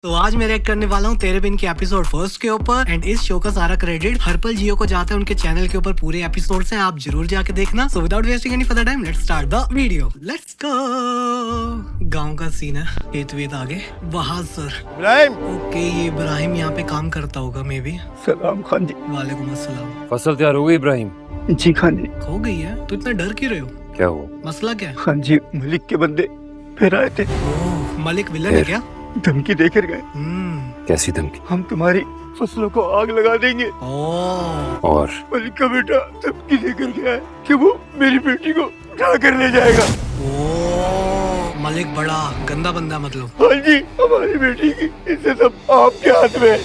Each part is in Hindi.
तो आज मैं रिएक्ट करने वाला हूँ तेरे बिन के एपिसोड फर्स्ट के ऊपर एंड इस शो का सारा क्रेडिट हर्पल जियो को जाता है। उनके चैनल के ऊपर पूरे एपिसोड्स हैं, आप जरूर जाके देखना। So without wasting any further time let's start the video. Let's go. गांव का सीन है, खेत वेत आगे। बहादुर इब्राहिम। ओके, ये इब्राहिम यहाँ पे काम करता होगा मे बी। सलाम खान जी। वालेकुम अस्सलाम। फसल तैयार हो गई इब्राहिम? जी खान जी। हो गई है तो इतना डर क्यों रहे हो? क्या हुआ? मसला क्या है? खान जी, मलिक के बंदे फिर आए थे। ओह, मलिक विलन है क्या? धमकी देकर गए, कैसी धमकी? हम तुम्हारी फसलों को आग लगा देंगे। ओह, और मलिक का बेटा धमकी देकर गया है कि वो मेरी बेटी को उठा कर ले जाएगा। ओह, मलिक बड़ा गंदा बंदा मतलब। हाँ जी, हमारी बेटी की इज्जत अब आपके हाथ में है।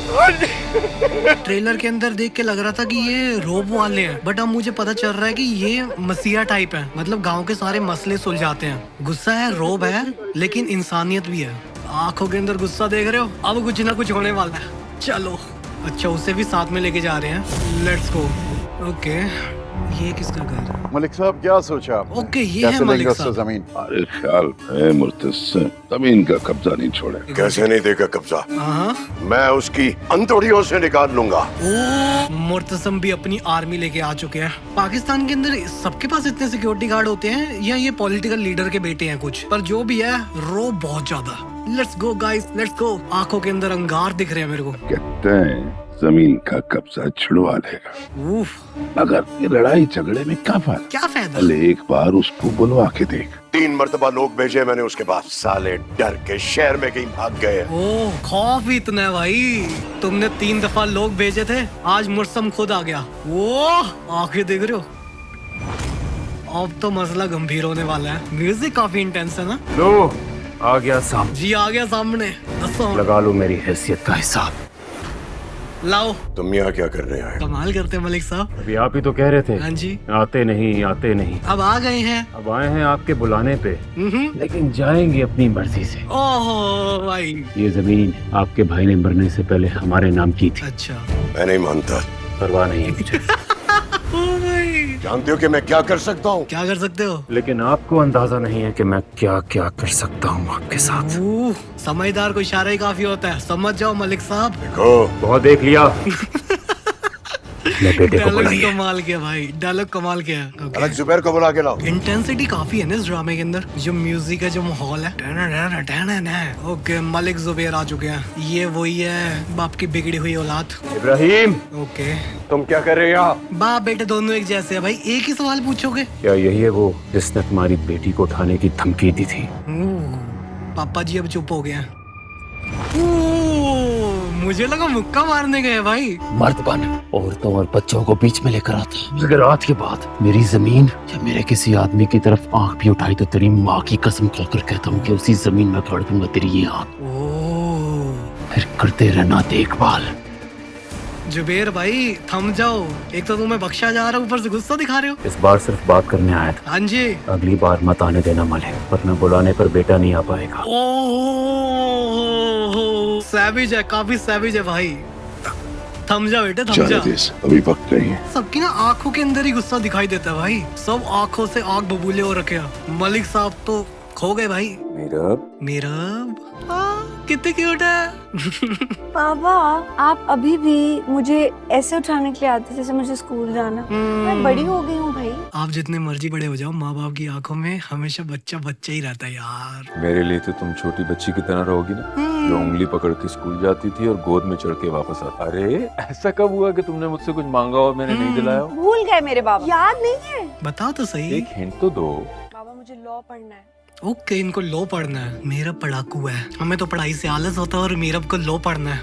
हाँ जी। ट्रेलर के अंदर देख के लग रहा था कि ये रोब वाले हैं, बट अब मुझे पता चल रहा है कि ये मसीहा टाइप है, मतलब गांव के सारे मसले सुलझाते हैं। गुस्सा है, रोब है, लेकिन इंसानियत भी है। आंखों के अंदर गुस्सा देख रहे हो, अब कुछ ना कुछ होने वाला है। चलो, अच्छा उसे भी साथ में लेके जा रहे हैं। Let's go. ओके, ये किसका घर है? मलिक साहब क्या सोचा आपने? ओके, ये कैसे है लेंगे मलिक उससे साहब। जमीन? हमारे ख्याल है मुर्तसिम जमीन का कब्जा नहीं छोड़ेगा। कैसे नहीं देगा कब्जा? हाँ, मैं उसकी अंतड़ियों से निकाल लूंगा। ओ, मुर्तसम भी अपनी आर्मी लेके आ चुके हैं। पाकिस्तान के अंदर सबके पास इतने सिक्योरिटी गार्ड होते हैं या ये पॉलिटिकल लीडर के बेटे हैं कुछ, पर जो भी है रो बहुत ज्यादा। Let's go guys, let's go. आंखों के अंदर अंगार दिख रहे हैं मेरे को। कहते हैं जमीन का कब्जा छुड़वा लेगा, उफ, मगर ये लड़ाई झगड़े में क्या फायदा? क्या फायदा? पहले एक बार उसको बुलवा के देख। 3 मरतबा लोग भेजे मैंने उसके पास, साले डर के शहर में कहीं भाग गए। ओह, खौफ ही इतना है भाई। तुमने 3 दफा लोग भेजे थे, आज मुर्सम खुद आ गया। ओह, आंखें देख रहे हो? अब तो मसला गंभीर होने वाला है। म्यूजिक काफी इंटेंस है ना? लो, आ गया सामने। जी आ गया सामने। दसो, लगा लो मेरी हैसियत का हिसाब। लाओ। तुम यहाँ क्या कर रहे हैं? कमाल करते हैं मलिक साहब। अभी आप ही तो कह रहे थे हाँ जी, आते नहीं आते नहीं। अब आ गए हैं। अब आए हैं आपके बुलाने पे, लेकिन जाएंगे अपनी मर्जी से। ओहो भाई। ये जमीन आपके भाई ने मरने से पहले हमारे नाम की थी। अच्छा। मैं नहीं मानता। परवाह नहीं है मुझे। ओ भाई, जानते हो कि मैं क्या कर सकता हूँ? क्या कर सकते हो? लेकिन आपको अंदाजा नहीं है कि मैं क्या क्या कर सकता हूँ आपके साथ। समझदार को इशारा ही काफी होता है, समझ जाओ मलिक साहब। देखो, बहुत देख लिया। मैं बेटे को डायलॉग बुलाइए। कमाल किया भाई, डायलॉग कमाल किया। अलग जुबैर को बुला के लाओ। इंटेंसिटी काफी है ना इस ड्रामे के अंदर, जो म्यूजिक है, जो माहौल है। ओके, मलिक जुबैर आ चुके हैं। ये वही है, बाप की बिगड़ी हुई औलाद। इब्राहिम, ओके, तुम क्या कर रहे हो यहाँ? बाप बेटे दोनों एक जैसे है भाई, एक ही सवाल पूछोगे? क्या यही है वो जिसने तुम्हारी बेटी को उठाने की धमकी दी थी? पापा जी अब चुप हो गए हैं। मुझे लगा मुक्का मारने गए भाई। मर्द बन, औरतों और बच्चों को बीच में लेकर आता। अगर आज के बाद मेरी जमीन या मेरे किसी आदमी की तरफ आंख भी उठाई तो तेरी माँ की कसम खाकर कहता हूँ कि उसी जमीन में गाड़ दूंगा तेरी ये आंख। फिर करते रहना देखभाल। जुबेर भाई थम जाओ, एक तो तुम्हें बख्शा जा रहा है, ऊपर से गुस्सा दिखा रहे हो। इस बार सिर्फ बात करने आया था। हाँ जी। अगली बार मत आने देना मलिक, वरना बुलाने पर बेटा नहीं आ पाएगा। ओह, सैविज है, काफी सैविज है भाई। थम जा बेटे, थम जा। चल देश, अभी वक्त नहीं है। सबकी ना आंखों के अंदर ही गुस्सा दिखाई देता है भाई, सब आंखों से आग बबूले हो रखे हैं। मलिक साहब तो खो गए भाई। मेरा कितने क्यूट है। पापा, आप अभी भी मुझे ऐसे उठाने के लिए आते जैसे मुझे स्कूल जाना। मैं बड़ी हो गई हूँ भाई। आप जितने मर्जी बड़े हो जाओ, माँ बाप की आंखों में हमेशा बच्चा बच्चा ही रहता है यार। मेरे लिए तो तुम छोटी बच्ची की तरह रहोगी ना, जो उंगली पकड़ के स्कूल जाती थी और गोद में चढ़ के वापस आता। अरे ऐसा कब हुआ कि तुमने मुझसे कुछ मांगा और मैंने नहीं दिलाया? भूल गए मेरे बाबा, याद नहीं है? बताओ तो सही। एक हिंट तो दो। बाबा, मुझे लॉ पढ़ना है। ओके, इनको लो पढ़ना है। मेरा पढ़ाकू है, हमें तो पढ़ाई से आलस होता है और मीरब को लो पढ़ना है।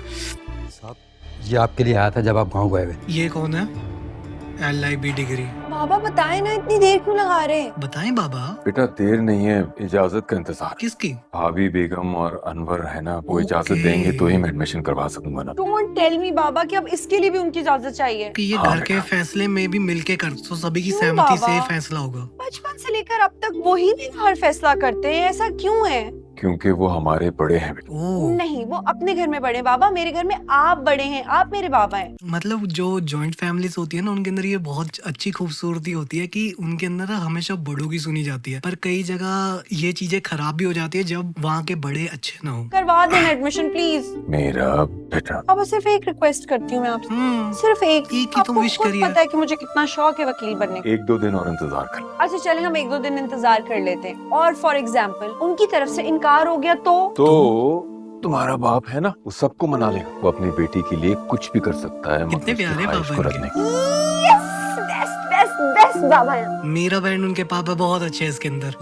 ये आपके लिए आया था जब आप गाँव गए हुए। ये कौन है? LIB degree. बाबा बताए ना, इतनी देर क्यों लगा रहे? बताएं बाबा। बेटा देर नहीं है, इजाजत का इंतजार। किसकी? भाभी बेगम और अनवर है ना, वो ओके। इजाजत देंगे तो ही मैं एडमिशन करवा सकूंगा ना। डोंट टेल मी बाबा कि अब इसके लिए भी उनकी इजाजत चाहिए। कि ये हाँ घर के फैसले में भी मिलके कर, तो सभी की क्यों सहमति से बाबा? फैसला होगा। बचपन से लेकर अब तक वही भी हर फैसला करते हैं, ऐसा क्यों है? क्योंकि वो हमारे बड़े हैं बेटा। ओह, नहीं, वो अपने घर में बड़े हैं बाबा, मेरे घर में आप बड़े हैं, आप मेरे बाबा हैं। मतलब जो जॉइंट फैमिलीज होती है ना, उनके अंदर ये बहुत अच्छी खूबसूरती होती है कि उनके अंदर ना हमेशा बड़ों की सुनी जाती है। पर कई जगह ये चीजें खराब भी हो जाती है जब वहाँ के बड़े अच्छे ना हो। करवा देना एडमिशन प्लीज। मेरा बेटा। बाबा सिर्फ एक रिक्वेस्ट करती हूँ मैं आपसे, सिर्फ एक एक ही तो आपको विश खुद करिए। पता है कि मुझे कितना शौक है वकील बनने का। 1-2 दिन और इंतजार कर। अच्छा चले, हम 1-2 दिन इंतजार कर लेते हैं, और फॉर एग्जाम्पल उनकी तरफ से इनकार हो गया तो तुम्हारा बाप है ना, वो सबको मना लेगा। वो अपनी बेटी के लिए कुछ भी कर सकता है, कितने उसकी प्यारे ख्वाहिश पापा को इनके। रखने की। बेस्ट बेस्ट बेस्ट बाबा है। मेरा बैंड उनके पापा बहुत अच्छे है इसके अंदर।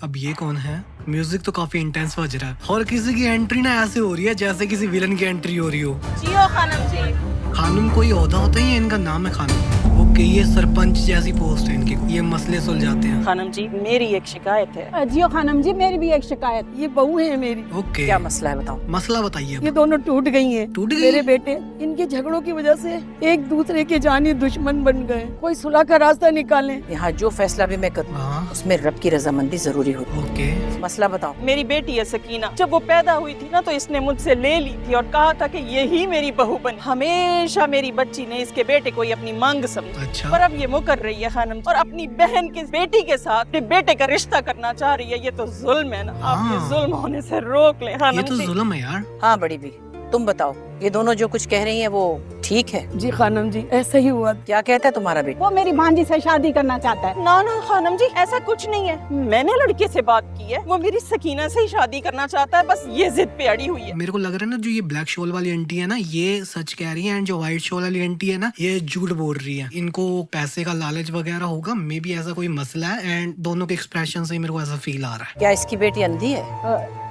अब ये कौन है? म्यूजिक तो काफी इंटेंस बज रहा है और किसी की एंट्री ना ऐसे हो रही है जैसे किसी विलन की एंट्री हो रही हो। जियो खानम जी। खानम कोई ओहदा होता है या इनका नाम है खानम? ओके, ये सरपंच जैसी पोस्ट है इनकी। ये मसले सुलझाते हैं। खानम जी, मेरी एक शिकायत है। जियो खानम जी, मेरी भी एक शिकायत। ये बहू है मेरी। ओके, क्या मसला है बताओ। मसला बताइए अब। ये दोनों टूट गई हैं। टूट गई? मेरे बेटे इनके झगड़ों की वजह से एक दूसरे के जानी दुश्मन बन गए। कोई सुलह का रास्ता निकालें। यहाँ जो फैसला भी मैं करूँ हाँ, उसमें रब की रजामंदी जरूरी होती ओके। है। मसला बताओ। मेरी बेटी है सकीना, जब वो पैदा हुई थी ना तो इसने मुझसे ले ली थी और कहा था कि यही मेरी बहू बने। हमेशा मेरी बच्ची ने इसके बेटे को ही अपनी मांग समझा, अच्छा, पर अब ये मुकर रही है खानम, और अपनी बहन की बेटी के साथ अपने बेटे का रिश्ता करना चाह रही है। ये तो जुल्म है ना, आप ये हाँ। जुल्म होने से रोक ले ये खानम तो जी। जुल्म है यार। हाँ बड़ी भी, तुम बताओ, ये दोनों जो कुछ कह रही हैं वो ठीक है? जी खानम जी, ऐसा ही हुआ। क्या कहता है तुम्हारा बेटा? वो मेरी भांजी से शादी करना चाहता है। ना ना खानम जी, ऐसा कुछ नहीं है। मैंने लड़के से बात की है, वो मेरी सकीना से ही शादी करना चाहता है, बस ये जिद पे अड़ी हुई है। मेरे को लग रहा है ना, जो ये ब्लैक शॉल वाली आंटी है ना, ये सच कह रही है, एंड जो व्हाइट शॉल वाली आंटी है ना, ये झूठ बोल रही है। इनको पैसे का लालच वगैरह होगा, मे बी ऐसा कोई मसला है, एंड दोनों के एक्सप्रेशन से ही मेरे को ऐसा फील आ रहा है। क्या इसकी बेटी अंधी है?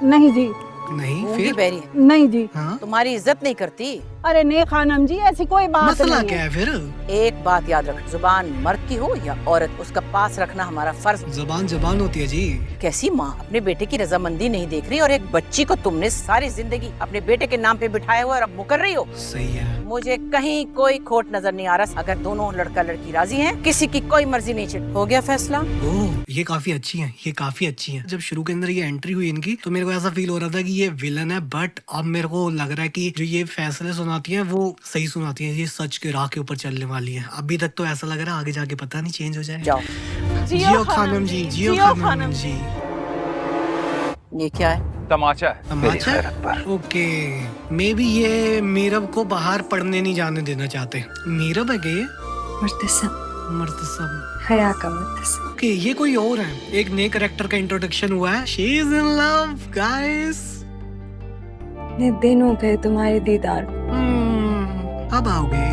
नहीं जी, नहीं गूंगी फिर? बहरी है? नहीं जी। हाँ, तुम्हारी इज्जत नहीं करती? अरे नहीं खानम जी, ऐसी कोई बात मसला नहीं क्या है फिर? एक बात याद रख, जुबान मर्द की हो या औरत, उसका पास रखना हमारा फर्ज। जबान जबान होती है जी। कैसी माँ अपने बेटे की रजामंदी नहीं देख रही, और एक बच्ची को तुमने सारी जिंदगी अपने बेटे के नाम पे बिठाया हुआ और अब मुकर रही हो। सही है। मुझे कहीं कोई खोट नजर नहीं आ रहा। अगर दोनों लड़का लड़की राजी हैं, किसी की कोई मर्जी नहीं चिट, हो गया फैसला। ओह, ये काफी अच्छी है, ये काफी अच्छी है। जब शुरू के अंदर ये एंट्री हुई इनकी, तो मेरे को ऐसा फील हो रहा था कि ये विलन है, बट अब मेरे को लग रहा है कि जो ये फैसले सुनाती है वो सही सुनाती है। ये सच के राह के ऊपर चलने वाली है। अभी तक तो ऐसा लग रहा है, आगे जाके पता नहीं चेंज हो जाए। जाओ। जियो खानम जी, जियो खानम जी। ये क्या है? तमाचा है मेरी तमाचा? खैरत पर। ओके, मे बी ये मीरब को बाहर पढ़ने नहीं जाने देना चाहते। मीरब है क्या ये? मर्तसम। हया का मुर्तसम। ओके, ये कोई और है। एक नए कैरेक्टर का इंट्रोडक्शन हुआ है। She is in love guys. इतने दिन हो गए तुम्हारे दीदार, अब आओगे?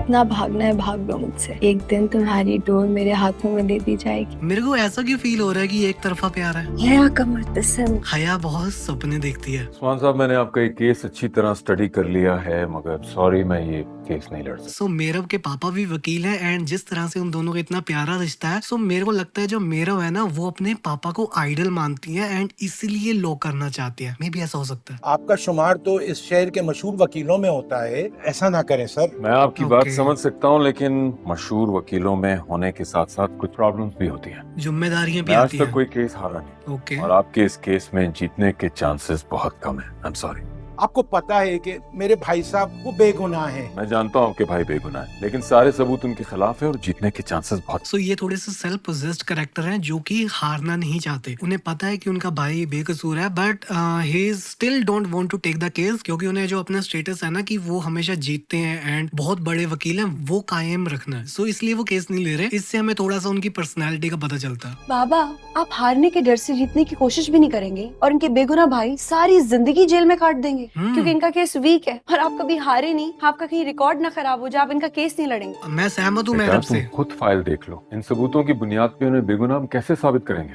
ना भागना है भाग लो मुझसे। एक दिन तुम्हारी डोर मेरे हाथों में दे दी जाएगी। मेरे को ऐसा क्यों फील हो रहा है कि ये एक तरफा प्यार है? हया का मुर्तसम। हया बहुत सपने देखती है। उस्मान साहब, मैंने आपका ये केस अच्छी तरह स्टडी कर लिया है, मगर सॉरी मैं ये केस नहीं लड़ सकता। सो मेरव के पापा भी वकील हैं, एंड जिस तरह से उन दोनों का इतना प्यारा रिश्ता है, सो मेरे को लगता है जो मेरव है ना, वो अपने पापा को आइडल मानती है एंड इसीलिए लॉ करना चाहती है। मे भी ऐसा हो सकता है। आपका शुमार तो इस शहर के मशहूर वकीलों में होता है, ऐसा ना करें सर। मैं आपकी बात Okay. समझ सकता हूँ, लेकिन मशहूर वकीलों में होने के साथ साथ कुछ प्रॉब्लम्स भी होती हैं। जिम्मेदारियां भी मैं आज आती तक हैं। कोई केस हारा नहीं, ओके, और आपके इस केस में जीतने के चांसेस बहुत कम है। I am sorry. आपको पता है कि मेरे भाई साहब वो बेगुनाह हैं। मैं जानता हूँ आपके भाई बेगुनाह है, लेकिन सारे सबूत उनके खिलाफ है और जीतने के चांसेस बहुत। सो ये थोड़े से सेल्फ पोजेस्ड कैरेक्टर हैं जो कि हारना नहीं चाहते। उन्हें पता है कि उनका भाई बेकसूर है, but he still don't want to take the case, क्योंकि उन्हें जो अपना स्टेटस है ना कि वो हमेशा जीतते हैं एंड बहुत बड़े वकील हैं, वो कायम रखना है। सो इसलिए वो केस नहीं ले रहे। इससे हमें थोड़ा सा उनकी पर्सनैलिटी का पता चलता है। बाबा, आप हारने के डर से जीतने की कोशिश भी नहीं करेंगे और इनके बेगुनाह भाई सारी जिंदगी जेल में काट देंगे क्योंकि इनका केस वीक है। और आप कभी हारे नहीं, आपका कहीं रिकॉर्ड ना खराब हो जाए, आप इनका केस नहीं लड़ेंगे। मैं सहमत हूँ बेटा, मैडम तुम से। खुद फाइल देख लो। इन सबूतों की बुनियाद पे उन्हें बेगुनाह हम कैसे साबित करेंगे?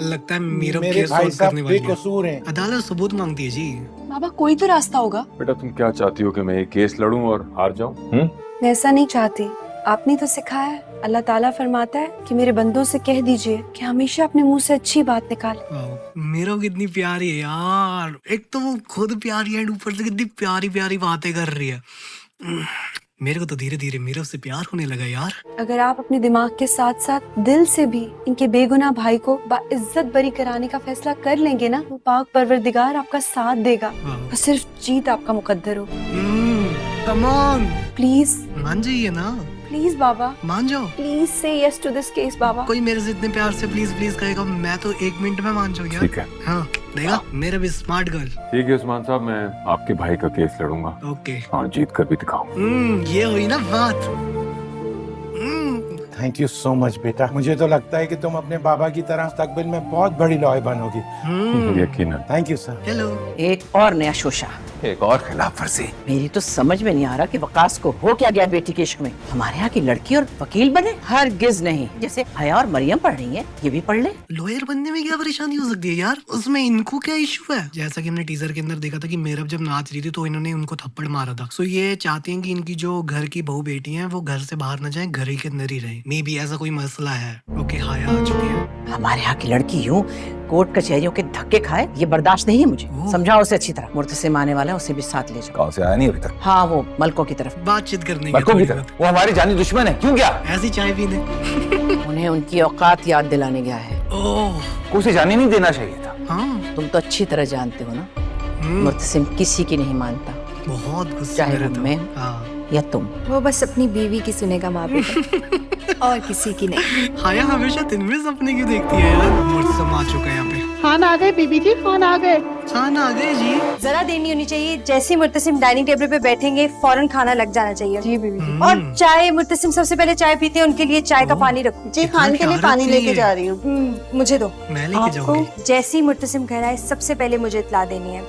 लगता है मेरा मेरे केस भाई सॉल्व साहब करने वाली है। बेकसूर हैं। अदालत सबूत मांगती है जी। बाबा, कोई तो रास्ता होगा। बेटा, तुम क्या चाहती हो कि मैं ये केस लड़ूं और हार जाऊं? मैं ऐसा नहीं चाहती। आपने तो सिखाया है, अल्लाह ताला फरमाता है कि मेरे बंदों से कह दीजिए कि हमेशा अपने मुंह से अच्छी बात निकाले। मेरा कितनी प्यारी है यार। एक तो वो खुद प्यारी है, ऊपर से कितनी प्यारी प्यारी बातें कर रही है। मेरे को तो धीरे धीरे मीरव से प्यार होने लगा यार। अगर आप अपने दिमाग के साथ साथ दिल से भी इनके बेगुनाह भाई को बाइज्जत बरी कराने का फैसला कर लेंगे ना, तो पाक परवरदिगार आपका साथ देगा और सिर्फ जीत आपका मुकद्दर हो। कम ऑन, प्लीज मान जाइए ना, प्लीज बाबा, मान जाओ। प्लीज से यस टू दिस केस बाबा। कोई मेरे से इतने प्यार से प्लीज प्लीज कहेगा, मैं तो 1 मिनट में मान जाऊँ यार। ठीक है। हाँ देगा, मेरा भी स्मार्ट गर्ल। ठीक है उस्मान साहब, मैं आपके भाई का केस लड़ूंगा ओके। और जीत कर भी दिखाऊंगा। ये हुई ना बात। थैंक यू सो मच बेटा। मुझे तो लगता है कि तुम अपने बाबा की तरह मुस्तकबिल में बहुत बड़ी लॉयर बनोगी। यकीनन। Thank you sir. हेलो। एक और नया शोशा, एक और खिलाफ वर्जी। मेरी तो समझ में नहीं आ रहा कि वकास को हो क्या गया बेटी के इश्क में। हमारे यहाँ की लड़की और वकील बने, हरगिज नहीं। जैसे हया और मरियम पढ़ रही है, ये भी पढ़ ले। लॉयर बनने में क्या परेशानी हो सकती है यार, उसमें इनको क्या इशू है। जैसा कि हमने टीजर के अंदर देखा था कि मेरब जब नाच रही थी तो इन्होंने उनको थप्पड़ मारा था। सो ये चाहती हैं कि इनकी जो घर की बहू बेटी है वो घर से बाहर न जाए, घर ही के अंदर ही रहे। मे बी ऐसा कोई मसला है। ओके हया आ चुकी है। हमारे यहाँ की लड़की यूं कोर्ट कचहरियों के धक्के खाए, ये बर्दाश्त नहीं है मुझे। समझाओ उसे अच्छी तरह। मुर्तसिम आने वाला है, उसे भी साथ ले जाओ। कहाँ से आया नहीं अभी तक? हाँ वो मलकों की तरफ। बातचीत करने की मलकों की थोड़ी तरफ? बहुत। वो हमारी जानी दुश्मन है, क्यों गया? ऐसी चाय पीने। उन्हें उनकी औकात याद दिलाने गया है। ओह उसे जाने नहीं देना चाहिए था। हाँ तुम तो अच्छी तरह जानते हो ना, मुर्तसिम किसी की नहीं मानता, बहुत गुस्से चाहे में वो रहता मैं हूँ। हाँ या तुम। वो बस अपनी बीवी की सुनेगा माँ बेटा और किसी की नहीं। हाया हमेशा दिन में सपने क्यों देखती है यार। मुर्तसिम आ चुका है यहाँ पे। खाना आ गए बीबी जी, खाना आ गए। खाना आ गए जी। जरा देर नहीं होनी चाहिए। जैसे ही मुर्तसिम डाइनिंग टेबल पे बैठेंगे फौरन खाना लग जाना चाहिए। जी बीबी। और चाय, मुर्तसिम सबसे पहले चाय पीते हैं, उनके लिए चाय का पानी रखो। जी खान के लिए पानी लेके जा रही हूँ। मुझे दो। मैं लेके जाऊंगी। जैसे ही मुर्तसिम घर आए सबसे पहले मुझे इत्तला देनी है।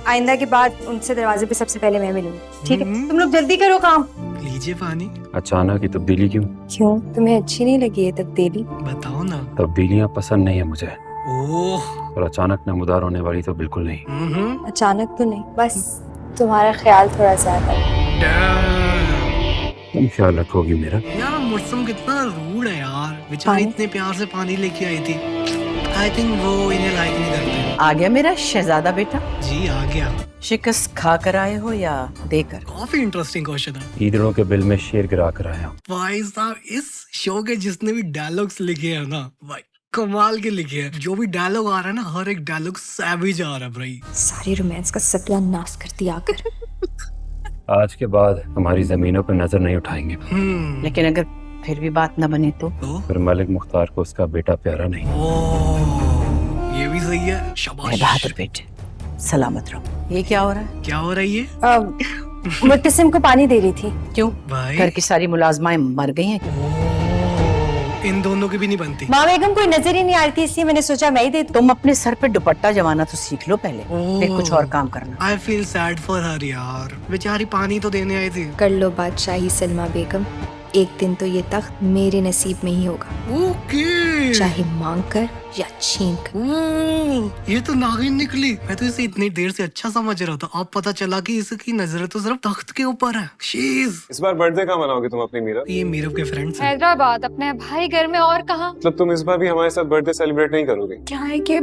आइंदा के बाद उनसे दरवाजे पे सबसे पहले मैं मिलूंगी, ठीक है? तुम लोग जल्दी करो काम। लीजिए पानी। अचानक ये तब्दीली क्यों? क्यों, तुम्हें अच्छी नहीं लगी ये तब्दीली? बताओ ना। तब्दीलियाँ पसंद नहीं है मुझे, ओह और अचानक नमूदार होने वाली तो बिल्कुल नहीं। अचानक तो नहीं, बस तुम्हारा ख्याल थोड़ा ज्यादा है। तुम ख्याल रखोगी मेरा? यार मुर्तसिम कितना रूड है यार, बेचारी इतने प्यार से पानी लेके आई थी। आई थिंक वो इन्हें लाइक नहीं करते। आ गया मेरा शहजादा बेटा? जी आ गया। शिकस्त खा कर आए हो या देकर? काफी इंटरेस्टिंग क्वेश्चन है। ईदड़ों के बिल में शेर गिरा कर आया हूँ। भाई साहब इस शो के जितने भी डायलॉग्स लिखे हैं ना भाई कमाल के लिखे हैं। जो भी डायलॉग आ रहा है ना, हर एक डायलॉग सैविज आ रहा है भाई। सारी रोमांस का सत्यानाश कर दिया आकर। आज के बाद हमारी जमीनों पर नजर नहीं उठाएंगे। लेकिन अगर फिर भी बात न बने तो? फिर मलिक मुख्तार को उसका बेटा प्यारा नहीं। ये भी सही है। शाबाश बहादुर बेटे, सलामत रहो। ये क्या हो रहा है? क्या हो रहा है ये? मुर्तसिम को पानी दे रही थी। क्यों? भाई घर की सारी मुलाजमाएं मर गई हैं। इन दोनों की भी नहीं बनती। माँ बेगम कोई नजर ही नहीं आ रही थी, इसलिए मैंने सोचा मैं ही दे। तुम अपने सर पे दुपट्टा जमाना तो सीख लो पहले, फिर कुछ और काम करना। I feel sad for her यार, बेचारी पानी तो देने आई थी। कर लो बादशाही सलमा बेगम, एक दिन तो ये तख्त मेरे नसीब में ही होगा। ओके। चाहे मांग कर या छीन कर। ये तो नागिन निकली। मैं तो इसे इतनी देर से अच्छा समझ रहा था, अब पता चला कि इसकी नजर तो सिर्फ तख्त के ऊपर है। शीज। इस बार बर्थडे कहाँ मनाओगे तुम अपनी मीरा? ये मीरव के फ्रेंड्स हैं। हैदराबाद अपने भाई घर में, और कहाँ? मतलब तुम इस बार भी हमारे साथ बर्थडे सेलिब्रेट नहीं करोगे? क्या है कि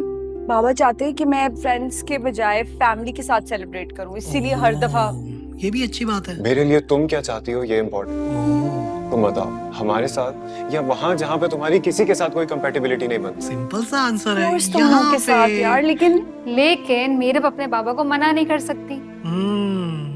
बाबा चाहते हैं कि मैं फ्रेंड्स के बजाय फैमिली के साथ सेलिब्रेट करूं, इसीलिए हर दफा। ये भी अच्छी बात है। मेरे लिए तुम क्या चाहती हो ये इम्पोर्टेंट। तुम बताओ, हमारे साथ या वहाँ जहाँ पे तुम्हारी किसी के साथ कोई कंपैटिबिलिटी नहीं बनती? सिंपल सा आंसर है। यहाँ के साथ यार, लेकिन मीरा अपने बाबा को मना नहीं कर सकती।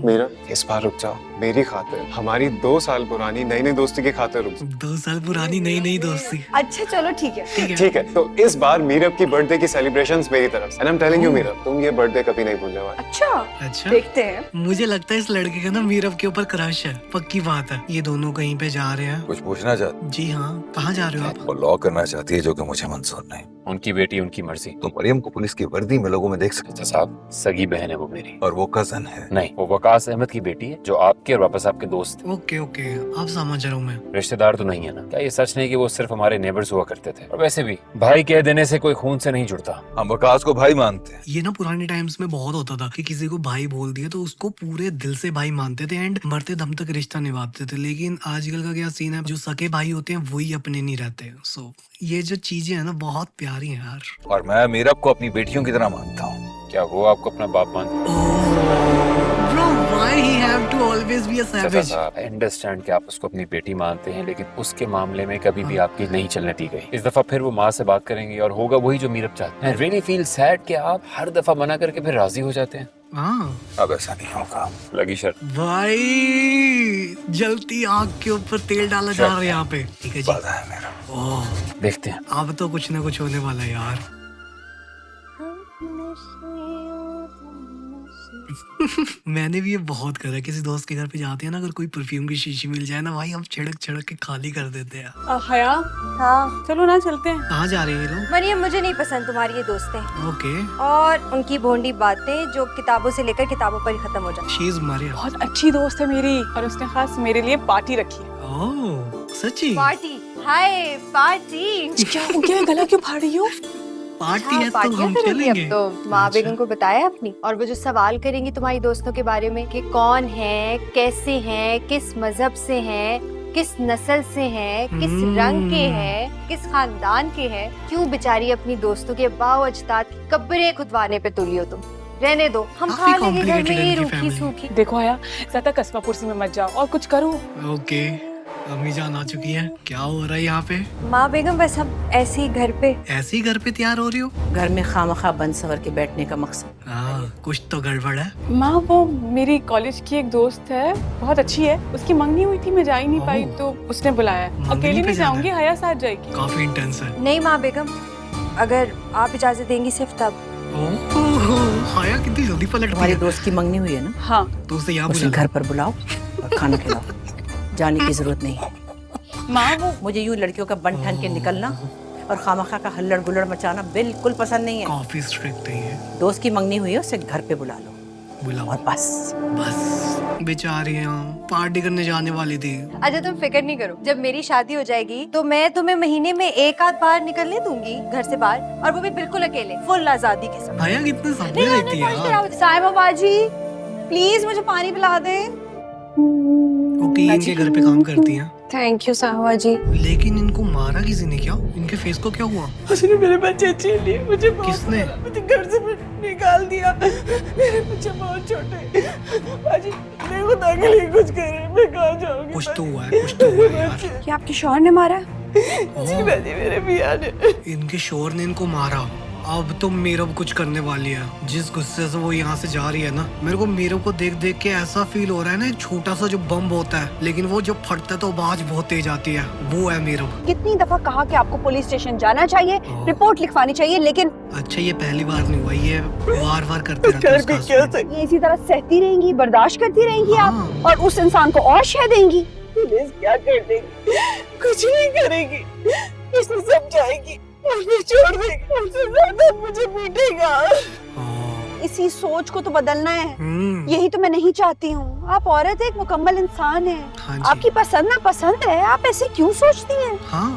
मीरा इस बार रुक जाओ, मेरी खातिर, हमारी 2 साल पुरानी नई नई दोस्ती की खातिर रुक जाओ। 2 साल पुरानी नई नई दोस्ती। अच्छा चलो ठीक है। ठीक है, तो इस बार मीरब की बर्थडे की सेलिब्रेशंस मेरी तरफ से। And I am telling you Meerab, तुम ये बर्थडे कभी नहीं भूलने वाले। अच्छा देखते हैं। मुझे लगता है इस लड़के का ना मीरव के ऊपर क्रश है। पक्की बात है। ये दोनों कहीं पे जा रहे हैं। कुछ पूछना चाहती? जी हाँ। कहाँ जा रहे हो आप? वो लॉ करना चाहती है जो कि मुझे मंजूर नहीं। उनकी बेटी उनकी मर्जी। तो मरियम को पुलिस की वर्दी में लोगों में देख सकते साहब, सगी बहन है वो मेरी। और वो कजन है? नहीं, वो वकास अहमद की बेटी है जो आपके और वापस आपके दोस्त। ओके ओके, अब समझ रहा हूँ मैं। रिश्तेदार तो नहीं है ना? क्या ये सच नहीं कि वो सिर्फ हमारे नेबर्स हुआ करते थे? और वैसे भी भाई कह देने से कोई खून से नहीं जुड़ता। हम वकास को भाई मानते हैं। ये ना पुराने टाइम्स में बहुत होता था कि किसी को भाई बोल दिया तो उसको पूरे दिल से भाई मानते थे एंड मरते दम तक रिश्ता निभाते थे। लेकिन आजकल का क्या सीन है, जो सके भाई होते हैं वही अपने नहीं रहते। सो ये जो चीजें है ना बहुत प्यारी है यार। और मैं मीरब को अपनी बेटियों की तरह मानता हूँ। क्या वो आपको अपना बाप मानते? Bro why Why he have to always be a savage? I understand कि आप उसको अपनी बेटी मानते हैं, लेकिन उसके मामले में कभी भी आपकी नहीं चलने दी गई। इस दफा फिर वो माँ से बात करेंगे और होगा वही जो मीरब चाहते हैं। I really feel sad कि आप हर दफा मना करके फिर राजी हो जाते हैं। हाँ अब ऐसा नहीं होगा। लगी शर्त। भाई जलती आग के ऊपर तेल डाला जा रहा है यहाँ पे। ठीक है जी। वादा है मेरा। ओह देखते हैं। अब तो कुछ ना कुछ होने वाला है यार। मैंने भी ये बहुत करा है। किसी दोस्त के घर पे जाते हैं ना, अगर कोई परफ्यूम की शीशी मिल जाए ना भाई, हम छिड़क छिड़क के खाली कर देते हैं। हया, हाँ चलो ना चलते हैं। कहाँ जा रहे हैं ये लोग? मरियम, मुझे नहीं पसंद तुम्हारी ये दोस्तें ओके। और उनकी भोंडी बातें जो किताबों से लेकर किताबों पर ही खत्म हो जाती। She is Mariam. बहुत अच्छी दोस्त है मेरी, और उसने खास मेरे लिए पार्टी रखी है। ओह सच्ची? पार्टी? हाय पार्टी। क्या हो गया, गला क्यों फाड़ रही हो? पार्टी है तो हम चलेंगे। अब तो माँ बेगम को बताया अपनी, और वो जो सवाल करेंगी तुम्हारी दोस्तों के बारे में कि कौन है, कैसे हैं, किस मजहब से हैं, किस नस्ल से हैं, किस रंग के हैं, किस खानदान के हैं, क्यों बेचारी अपनी दोस्तों के बाओ अजदाद की कब्रें खुदवाने पे तुली हो तुम। रहने दो, हम खा लेंगे घर में ये रूखी सूखी। देखो आया, ज्यादा कस्बा कुर्सी में मत जाओ और कुछ करो। ओके, अम्मी जान आ चुकी है। क्या हो रहा है यहाँ पे? माँ बेगम बस हम ऐसे ही घर पे। ऐसे ही घर पे तैयार हो रही हो? घर में खामखा बंद सवर के बैठने का मकसद। हाँ, कुछ तो गड़बड़ है। माँ वो मेरी कॉलेज की एक दोस्त है, बहुत अच्छी है। उसकी मंगनी हुई थी, मैं जा ही नहीं पाई तो उसने बुलाया। अकेली नहीं जाऊंगी, हया साथ जाएगी। काफी इंटेंस है। नहीं माँ बेगम, अगर आप इजाजत देंगी सिर्फ तब। हया कितनी जल्दी पलट तुम्हारी दोस्त की मंगनी हुई है ना? हाँ। तो उसे यहाँ उसे घर पर बुलाओ और खाना खिलाओ। जाने की जरूरत नहीं है। माँ वो मुझे यूं लड़कियों का बन ठन के निकलना और खामखा का हल्लड़ गुल्लड़ मचाना बिल्कुल पसंद नहीं है। काफी स्ट्रिक्ट है ये। दोस्त की मंगनी हुई है, उसे घर पे बुला लो। बुलाओ और बस। बेचारी पार्टी करने जाने वाली थी। अच्छा तुम फिक्र नहीं करो, जब मेरी शादी हो जाएगी तो मैं तुम्हें महीने में एक आध बार निकलने दूंगी घर से बाहर, और वो भी बिल्कुल अकेले, फुल आजादी के साथ। भैया कितने सपने देखती है यार। साहिबा बाजी प्लीज मुझे पानी पिला दे। ओके, इनके घर पे काम करती हैं। थैंक यू साहिबा जी। लेकिन इनको मारा किसी ने क्या? इनके फेस को क्या हुआ? उसने मेरे बच्चे छीन लिए, मुझे किसने? मुझे घर से निकाल दिया। मेरे बच्चे बहुत छोटे। बाजी मैं खुदा के लिए कुछ करे, मैं कहाँ जाऊंगी? कुछ तो हुआ है, कुछ तो हुआ है यार। क्या आपके शौहर ने मारा? जी बाजी, मेरे मियां ने। इनके शोर ने इनको मारा। अब तो मीरब कुछ करने वाली है। जिस गुस्से से वो यहाँ से जा रही है ना, मेरे को मीरब को देख देख के ऐसा फील हो रहा है ना, एक छोटा सा जो बम होता है, लेकिन वो जब फटता है तो आवाज बहुत तेज आती है। वो है मीरब। कितनी दफा कहा कि आपको पुलिस स्टेशन जाना चाहिए, रिपोर्ट लिखवानी चाहिए, लेकिन अच्छा ये पहली बार नहीं हुआ, ये बार बार करते रहते हैं। ये इसी तरह सहती रहेंगी, बर्दाश्त करती रहेंगी आप, और उस इंसान को और शह देंगी। पुलिस क्या कर देगी? कुछ नहीं करेगी, उसने समझाएगी, मुझे छोड़ देगी, उससे ज्यादा मुझे पीटेगा। इसी सोच को तो बदलना है। यही तो मैं नहीं चाहती हूँ। आप औरत एक मुकम्मल इंसान है। हाँ आपकी पसंद ना पसंद है, आप ऐसे क्यों सोचती हैं? हाँ।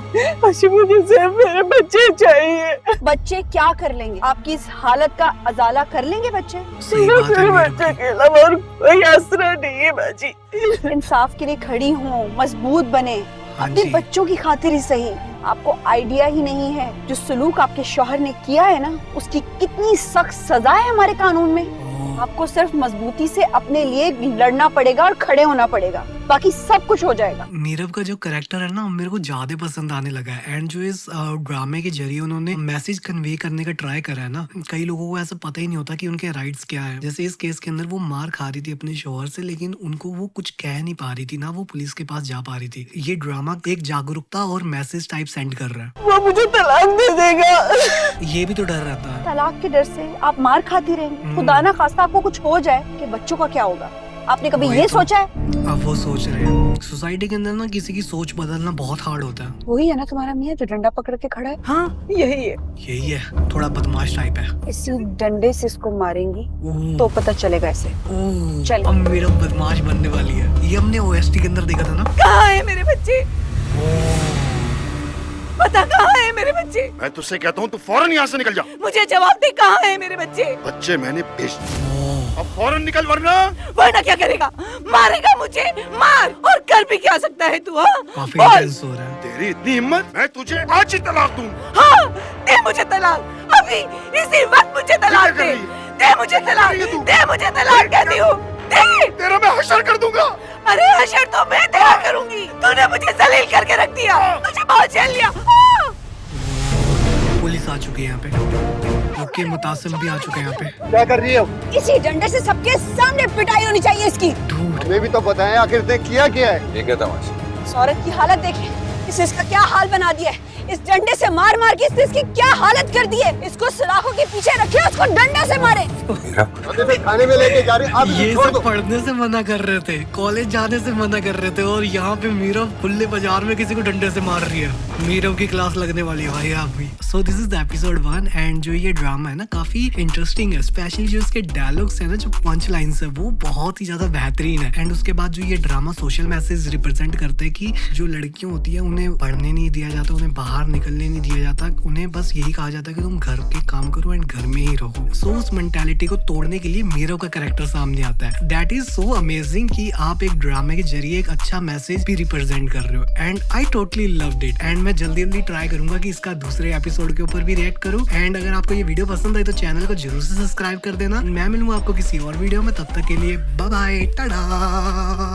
मुझे सिर्फ मेरे बच्चे चाहिए। बच्चे क्या कर लेंगे? आपकी इस हालत का अजाला कर लेंगे बच्चे? मेरे बच्चे के अलावा और कोई आसरा नहीं है बाजी। इंसाफ के लिए खड़ी हूँ, मजबूत बने, अपने बच्चों की खातिर ही सही। आपको आइडिया ही नहीं है जो सलूक आपके शौहर ने किया है ना, उसकी कितनी सख्त सजा है हमारे कानून में। आपको सिर्फ मजबूती से अपने लिए लड़ना पड़ेगा और खड़े होना पड़ेगा, बाकी सब कुछ हो जाएगा। मीरब का जो कैरेक्टर है ना, मेरे को ज्यादा पसंद आने लगा है। एंड जो इस ड्रामे के जरिए उन्होंने मैसेज कन्वे करने का ट्राई करा है ना, कई लोगों को ऐसा पता ही नहीं होता कि उनके राइट्स क्या है। जैसे इस केस के अंदर वो मार खा रही थी अपने शौहर से, लेकिन उनको वो कुछ कह नहीं पा रही थी ना, वो पुलिस के पास जा पा रही थी। ये ड्रामा एक जागरूकता और मैसेज टाइप सेंड कर रहा है। वो मुझे तलाक दे देगा, ये भी तो डर रहता है। तलाक के डर से आप मार खाती रहेंगी, खुदा ना खास्ता आपको कुछ हो जाए कि बच्चों का क्या होगा? आपने कभी ये सोचा है? अब वो सोच रहे हैं। सोसाइटी के अंदर ना किसी की सोच बदलना बहुत हार्ड होता है। वही है ना तुम्हारा मियाँ जो डंडा पकड़ के खड़ा है? हाँ यही है। यही है, थोड़ा बदमाश टाइप है। इसी डंडे से इसको मारेंगी तो पता चलेगा ऐसे। चल अब मेरा बदमाश बनने वाली है। ये हमने ओएसटी के अंदर देखा था ना। कहाँ है मेरे बच्चे? पता कहाँ है मेरे बच्चे? मैं तुझसे कहता हूँ तू फौरन यहाँ से निकल जा। मुझे जवाब दे, कहाँ है मेरे बच्चे? बच्चे मैंने बेच दिए, अब फौरन निकल वरना क्या करेगा? मारेगा मुझे? मार, और कर भी क्या सकता है तू? काफी इंटेंस हो रहा है। तेरी इतनी हिम्मत, मैं तुझे आज ही तलाक दूँ। हाँ दे मुझे तलाक, अभी इसी वक्त मुझे तलाक दे। दे मुझे तलाक, दे मुझे तलाक कहती हूँ। दे। तेरा मैं अरे हशर तो मैं तेरा करूंगी, तूने मुझे जलील करके रख दिया, मुझे बहुत झेल लिया। पुलिस आ चुकी है यहाँ पे। ओके, मुतासिम भी आ चुके हैं यहाँ पे। क्या कर रही है? इसी डंडे से सबके सामने पिटाई होनी चाहिए इसकी। हमें भी तो बताएं आखिर इसने किया क्या है? ये क्या तमाशा? इस औरत की हालत देखिए, इसने इसका क्या हाल बना दिया है। इस डंडे से मार मार के इसने इसकी क्या हालत कर दी है। इसको सलाखों के पीछे रखे, उसको डंडे से मारे। खाने में लेके जा रहे आप ये सब पढ़ने से मना कर रहे थे, कॉलेज जाने से मना कर रहे थे, और यहाँ पे मीरव खुले बाजार में किसी को डंडे से मार रही है। मीरव की क्लास लगने वाली है भाई आप भी। So this is the episode 1 and जो ये ड्रामा है ना काफी इंटरेस्टिंग है, स्पेशली जो इसके डायलॉग्स है ना, जो पंच लाइन्स है वो बहुत ही ज्यादा बेहतरीन है। एंड उसके बाद जो ये ड्रामा सोशल मैसेज रिप्रेजेंट करते हैं कि जो लड़कियां होती है उन्हें पढ़ने नहीं दिया जाता, उन्हें बाहर निकलने नहीं दिया जाता, उन्हें बस यही कहा जाता है कि तुम घर के काम करो एंड घर में ही रहो। सो उस मेंटालिटी को तोड़ने के लिए मीरव का कैरेक्टर सामने आता है। दैट इज सो अमेजिंग कि आप एक ड्रामे के जरिए एक अच्छा मैसेज भी रिप्रेजेंट कर रहे हो and I totally loved it. And मैं जल्दी जल्दी ट्राई करूंगा कि इसका दूसरे एपिसोड के ऊपर भी रिएक्ट करूं। एंड अगर आपको ये वीडियो पसंद आई तो चैनल को जरूर से सब्सक्राइब कर देना। मैं मिलूंगा आपको किसी और वीडियो में, तब तक के लिए बाय बाय, टाटा।